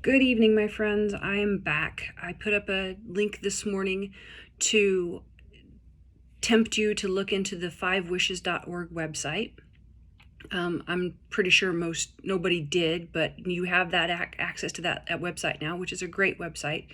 Good evening, my friends. I am back. I put up a link this morning to tempt you to look into the fivewishes.org website. I'm pretty sure nobody did, but you have that access to that website now, which is a great website.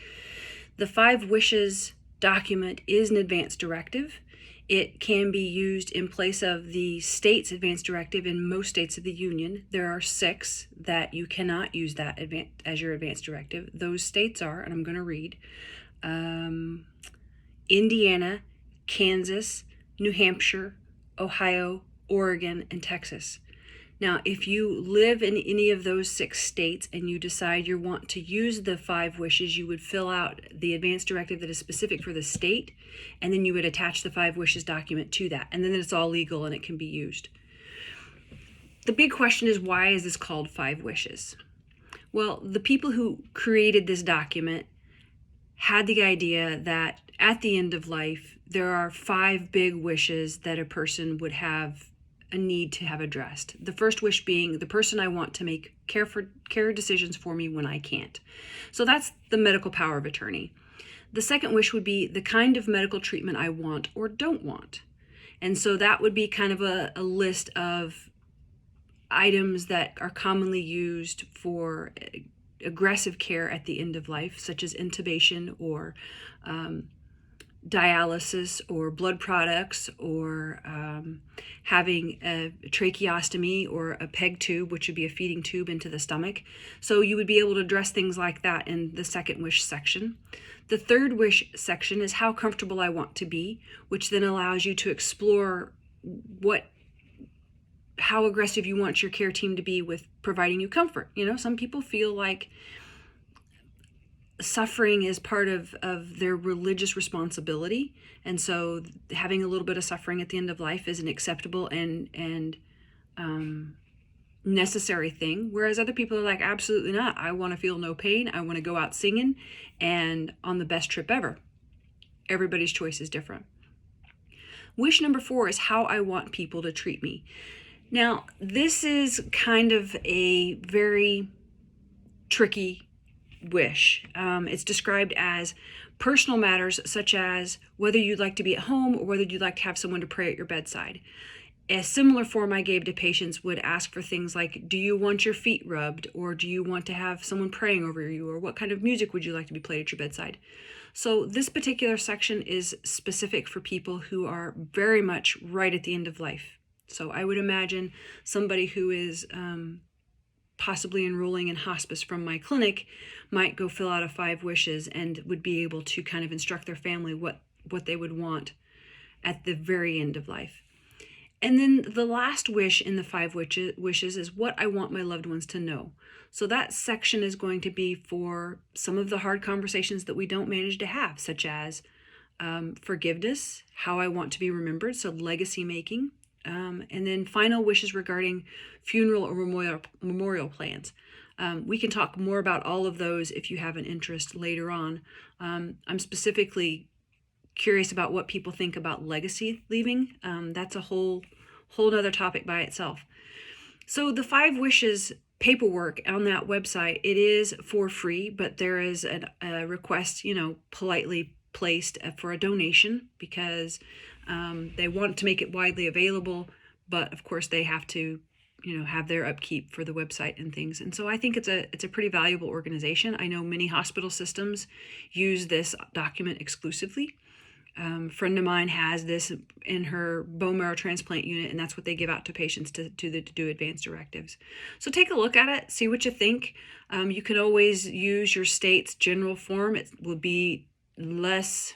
The Five Wishes document is an advance directive. It can be used in place of the state's advance directive in most states of the union. There are 6 that you cannot use that as your advance directive. Those states are, and I'm going to read, Indiana, Kansas, New Hampshire, Ohio, Oregon, and Texas. Now, if you live in any of those 6 states and you decide you want to use the 5 wishes, you would fill out the advance directive that is specific for the state, and then you would attach the 5 wishes document to that, and then it's all legal and it can be used. The big question is, why is this called 5 wishes? Well, the people who created this document had the idea that at the end of life, there are 5 big wishes that a person would have a need to have addressed. The first wish being the person I want to make care decisions for me when I can't. So that's the medical power of attorney. The second wish would be the kind of medical treatment I want or don't want. And so that would be kind of a list of items that are commonly used for aggressive care at the end of life, such as intubation or dialysis or blood products, or having a tracheostomy or a PEG tube, which would be a feeding tube into the stomach. So you would be able to address things like that in the second wish section. The third wish section is how comfortable I want to be, which then allows you to explore how aggressive you want your care team to be with providing you comfort. Some people feel like suffering is part of their religious responsibility, and so having a little bit of suffering at the end of life is an acceptable and necessary thing, whereas other people are like, absolutely not. I want to feel no pain. I want to go out singing and on the best trip ever. Everybody's choice is different. Wish number 4 is how I want people to treat me. Now, this is kind of a very tricky wish. It's described as personal matters such as whether you'd like to be at home or whether you'd like to have someone to pray at your bedside. A similar form I gave to patients would ask for things like, do you want your feet rubbed, or do you want to have someone praying over you, or what kind of music would you like to be played at your bedside? So this particular section is specific for people who are very much right at the end of life. So I would imagine somebody who is possibly enrolling in hospice from my clinic might go fill out a 5 wishes and would be able to kind of instruct their family what they would want at the very end of life. And then the last wish in the 5 wishes is what I want my loved ones to know. So that section is going to be for some of the hard conversations that we don't manage to have, such as forgiveness, how I want to be remembered, so legacy making, and then final wishes regarding funeral or memorial plans. We can talk more about all of those if you have an interest later on. I'm specifically curious about what people think about legacy leaving. That's a whole other topic by itself. So the 5 wishes paperwork on that website, it is for free, but there is a request, politely placed for a donation because they want to make it widely available, but of course they have to have their upkeep for the website and things. And so I think it's a pretty valuable organization. I know many hospital systems use this document exclusively. A friend of mine has this in her bone marrow transplant unit, and that's what they give out to patients to do advanced directives. So take a look at it, see what you think. You can always use your state's general form. It will be less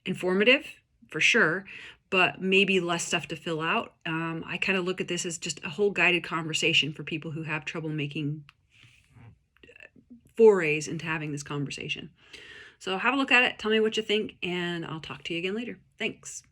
informative for sure, but maybe less stuff to fill out. I kind of look at this as just a whole guided conversation for people who have trouble making forays into having this conversation. So have a look at it, tell me what you think, and I'll talk to you again later. Thanks.